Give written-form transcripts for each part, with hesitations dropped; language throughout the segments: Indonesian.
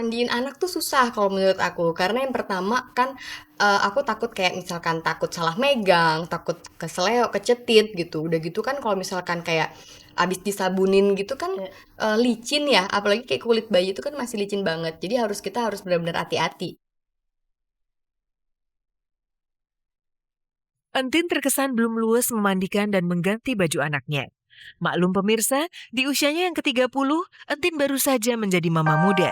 Mandiin anak tuh susah kalau menurut aku, karena yang pertama kan, aku takut kayak misalkan takut salah megang, takut keseleo, kecetit gitu. Udah gitu kan kalau misalkan kayak abis disabunin gitu kan, Iya. licin ya, apalagi kayak kulit bayi itu kan masih licin banget. Jadi kita harus benar-benar hati-hati. Entin terkesan belum luas memandikan dan mengganti baju anaknya. Maklum pemirsa, di usianya yang ke-30, Entin baru saja menjadi mama muda.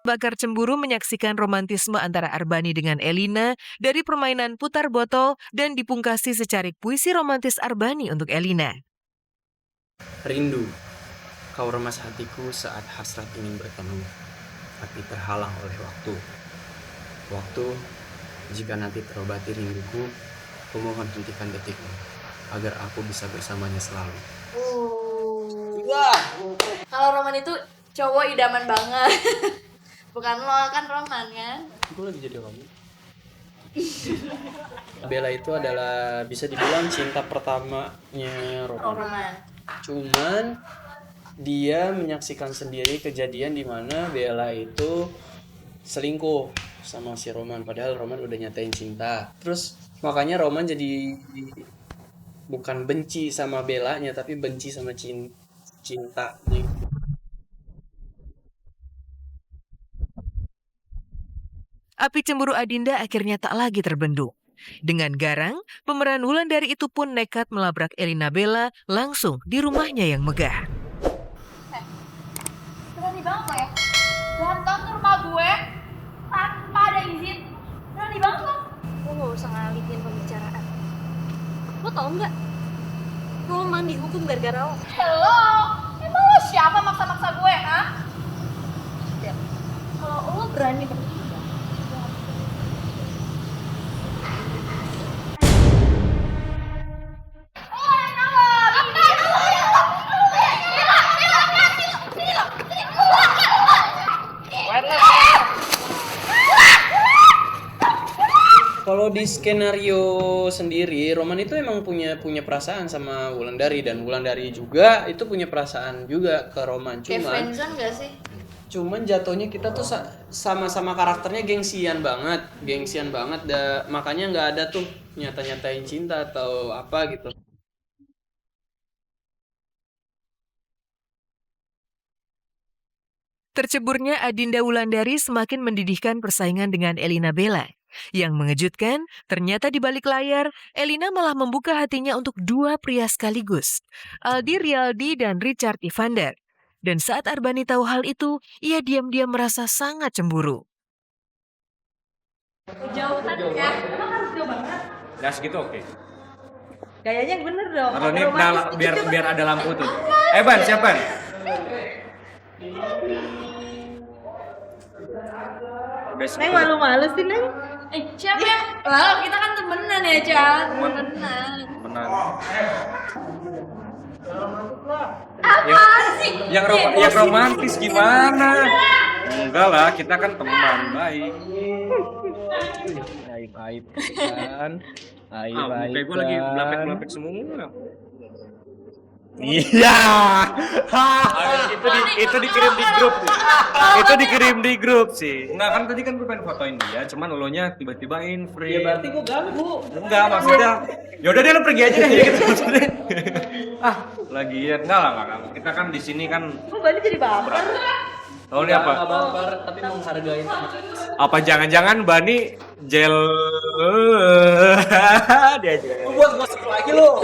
Bakar cemburu menyaksikan romantisme antara Arbani dengan Elina dari permainan putar botol dan dipungkasi secarik puisi romantis Arbani untuk Elina. Rindu, kau remas hatiku saat hasrat ingin bertemu, tapi terhalang oleh waktu. Waktu, jika nanti terobati rinduku, kumohon hentikan detikmu, agar aku bisa bersamanya selalu. Kalau Roman itu cowok idaman banget. Bukan lo kan Roman kan? Aku lagi jadi kamu. Bella itu adalah bisa dibilang cinta pertamanya Roman. Roman. Cuman dia menyaksikan sendiri kejadian di mana Bella itu selingkuh sama si Roman, padahal Roman udah nyatain cinta. Terus makanya Roman jadi bukan benci sama Bellanya tapi benci sama cinta. Api cemburu Adinda akhirnya tak lagi terbendung. Dengan garang, pemeran Wulandari itu pun nekat melabrak Elina Bella langsung di rumahnya yang megah. Berani banget lo ya. Datang ke rumah gue tanpa ada izin. Berani banget lo. Lo gak usah ngalihin pembicaraan. Lo tau nggak? Roman dihukum gara-gara lo. Hello, emang lo siapa maksa-maksa gue, ha? Kalau lo berani bertindak, Kalau di skenario sendiri, Roman itu emang punya perasaan sama Wulandari, dan Wulandari juga itu punya perasaan juga ke Roman. kayak Cuman friendzone gak sih? jatuhnya kita tuh sama-sama karakternya gengsian banget, makanya nggak ada tuh nyata-nyatain cinta atau apa gitu. Terceburnya Adinda Wulandari semakin mendidihkan persaingan dengan Elina Bella. Yang mengejutkan, ternyata di balik layar, Elina malah membuka hatinya untuk dua pria sekaligus, Aldi Rialdi dan Richard Evander. Dan saat Arbani tahu hal itu, ia diam-diam merasa sangat cemburu. Jauh kan ya? Emang harus jauh banget. Nah segitu oke. Gayanya yang bener dong. Atau ini Romantis dikit biar tuh. biar ada lampu tuh. Ban, siapa? Neng malu-malu sih, Neng. Siapa ya? Lah, kita kan temenan ya, Chan. Temenan. Benar. Apaan sih? Yang romantis gimana? Enggak lah, kita kan teman baik. Aib kan. Aib Kayak gue lagi belapek semua. Iya. Itu dikirim di grup sih. Itu dikirim di grup sih. Enggak kan tadi kan gue pengen fotoin dia, cuman elonya tiba-tibain free. Ya berarti gue ganggu. Enggak maksudnya. Ya udah deh lu pergi aja deh gitu maksudnya. Lagian enggak. Kita kan di sini kan Kok Bani jadi baper? tahu nih apa? Nggak baper, tapi menghargai. Apa jangan-jangan Bani gel dia aja. Buat gosip lagi lo.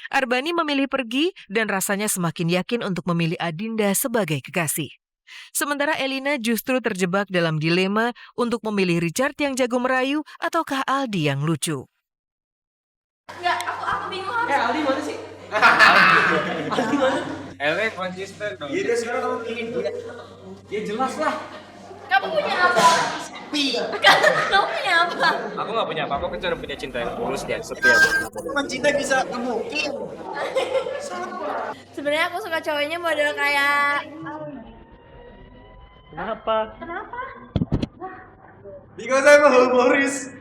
Arbani memilih pergi dan rasanya semakin yakin untuk memilih Adinda sebagai kekasih. Sementara Elina justru terjebak dalam dilema untuk memilih Richard yang jago merayu ataukah Aldi yang lucu. Enggak, aku bingung harus. Aldi mana sih? LA konsisten dong. Iya sekarang kamu pilih dia. Ya jelas lah. Kamu punya apa? Kamu punya apa? Aku nggak punya apa-apa, aku cuma punya cinta yang tulus dan setia. Cinta bisa mungkin. Sebenarnya aku suka cowoknya model kayak Kenapa? Kenapa? Because I'm a humoris.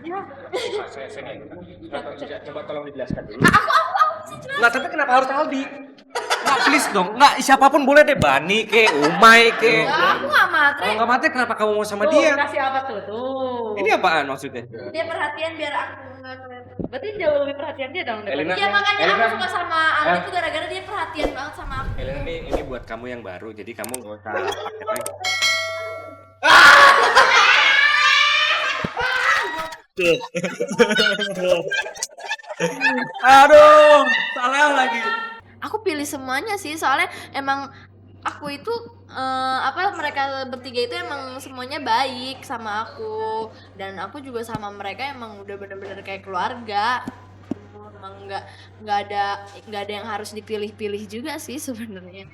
Saya nggak ikut. Coba tolong dijelaskan dulu. Nggak, tapi kenapa harus Aldi? Nggak, please dong. Nggak, siapapun boleh deh. Bani ke, Umay ke. Aku nggak matre. Kalau nggak mati, kenapa kamu mau sama Tuh, dia? kasih apa tuh? Ini apaan maksudnya? Dia perhatian biar aku nggak kelihatan. Berarti jauh lebih perhatian dia dong. Elina. Ya makanya Elina. aku suka sama Aldi tuh gara-gara dia perhatian banget sama aku. Elena, ini buat kamu yang baru, jadi kamu nggak usah pakai lagi. Aduh, salah lagi. Aku pilih semuanya sih soalnya emang aku itu mereka bertiga itu emang semuanya baik sama aku dan aku juga sama mereka emang udah bener-bener kayak keluarga. Emang nggak ada yang harus dipilih-pilih juga sih sebenarnya.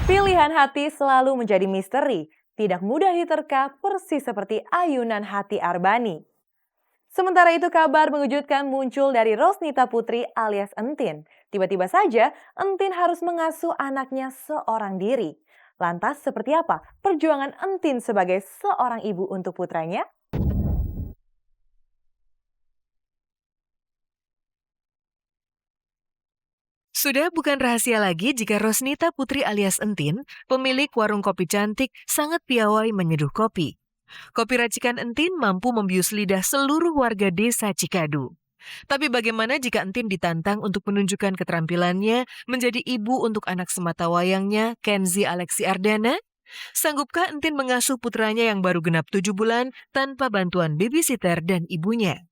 Pilihan hati selalu menjadi misteri, tidak mudah diterka persis seperti ayunan hati Arbani. Sementara itu kabar mengejutkan muncul dari Rosnita Putri alias Entin. Tiba-tiba saja Entin harus mengasuh anaknya seorang diri. Lantas seperti apa perjuangan Entin sebagai seorang ibu untuk putranya? Sudah bukan rahasia lagi jika Rosnita Putri alias Entin, pemilik warung kopi cantik, sangat piawai menyeduh kopi. Kopi racikan Entin mampu membius lidah seluruh warga desa Cikadu. Tapi bagaimana jika Entin ditantang untuk menunjukkan keterampilannya menjadi ibu untuk anak sematawayangnya, Kenzi Alexi Ardana? Sanggupkah Entin mengasuh putranya yang baru genap 7 bulan tanpa bantuan babysitter dan ibunya?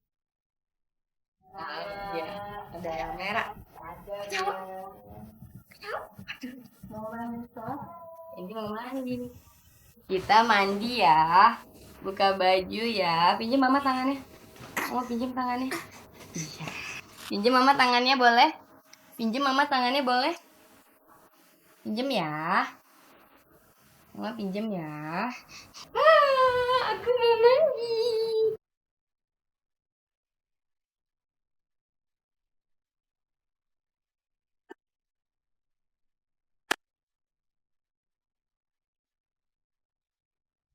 Ada yang merah. Ini mau mandi. Kita mandi ya. Buka baju ya. Pinjam mama tangannya. Oh, pinjam tangannya. Iya. Pinjam mama tangannya boleh? Pinjam mama tangannya boleh? Pinjam ya. Mama pinjam ya. Aku mau mandi.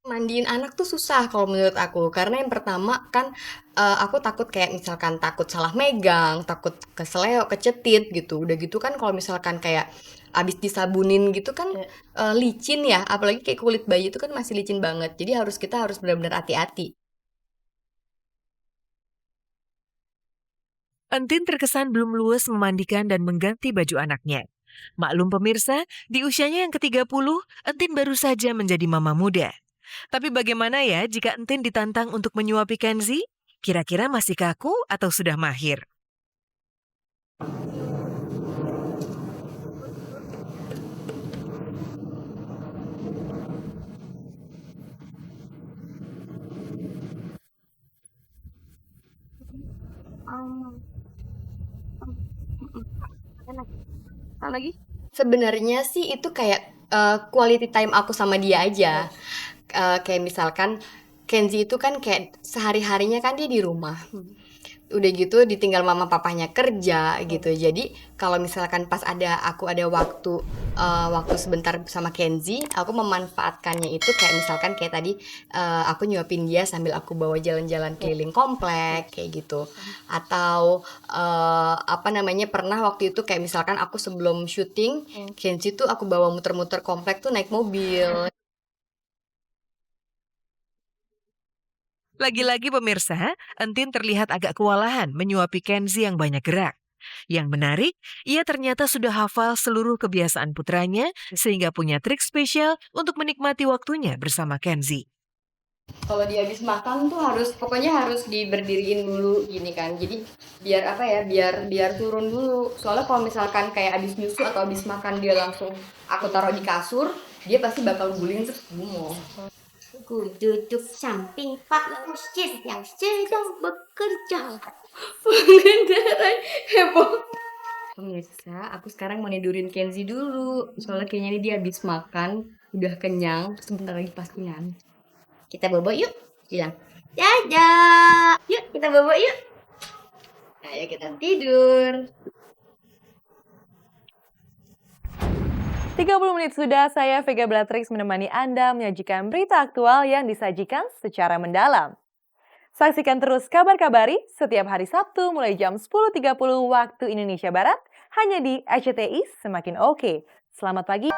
Mandiin anak tuh susah kalau menurut aku, karena yang pertama kan aku takut kayak misalkan takut salah megang, takut keseleo, kecetit gitu. Udah gitu kan kalau misalkan kayak abis disabunin gitu kan licin ya, apalagi kayak kulit bayi itu kan masih licin banget. Jadi kita harus benar-benar hati-hati. Entin terkesan belum luas memandikan dan mengganti baju anaknya. Maklum pemirsa, di usianya yang ke-30, Entin baru saja menjadi mama muda. Tapi bagaimana ya jika Entin ditantang untuk menyuapi Kenzi? Kira-kira masih kaku atau sudah mahir? Lagi? Sebenarnya sih itu kayak quality time aku sama dia aja. Kayak misalkan Kenzi itu kan kayak sehari-harinya kan dia di rumah. Udah gitu ditinggal mama papanya kerja gitu. Jadi kalau misalkan pas aku ada waktu sebentar sama Kenzi, aku memanfaatkannya itu kayak misalkan kayak tadi aku nyuapin dia sambil aku bawa jalan-jalan keliling komplek kayak gitu. Atau pernah waktu itu kayak misalkan aku sebelum syuting Kenzi tuh aku bawa muter-muter komplek tuh naik mobil. Lagi-lagi pemirsa, Entin terlihat agak kewalahan menyuapi Kenzi yang banyak gerak. Yang menarik, ia ternyata sudah hafal seluruh kebiasaan putranya sehingga punya trik spesial untuk menikmati waktunya bersama Kenzi. Kalau dia habis makan tuh pokoknya harus diberdiriin dulu gini kan. Jadi biar turun dulu. Soalnya kalau misalkan kayak habis nyusu atau habis makan dia langsung aku taruh di kasur, dia pasti bakal guling terus gumoh. Ku duduk samping Pak Musyid yang sedang bekerja. Pengendaran heboh. Pemirsa, aku sekarang mau tidurin Kenzi dulu. Soalnya kayaknya ini dia habis makan, udah kenyang, sebentar lagi pasti ngantuk. Kita bobo yuk. Bilang, dadah. Yuk, kita bobo yuk. Ayo kita tidur. 30 menit sudah saya Vega Beatrix menemani Anda menyajikan berita aktual yang disajikan secara mendalam. Saksikan terus Kabar Kabari setiap hari Sabtu mulai jam 10.30 waktu Indonesia Barat hanya di RCTI Semakin Oke. Selamat pagi.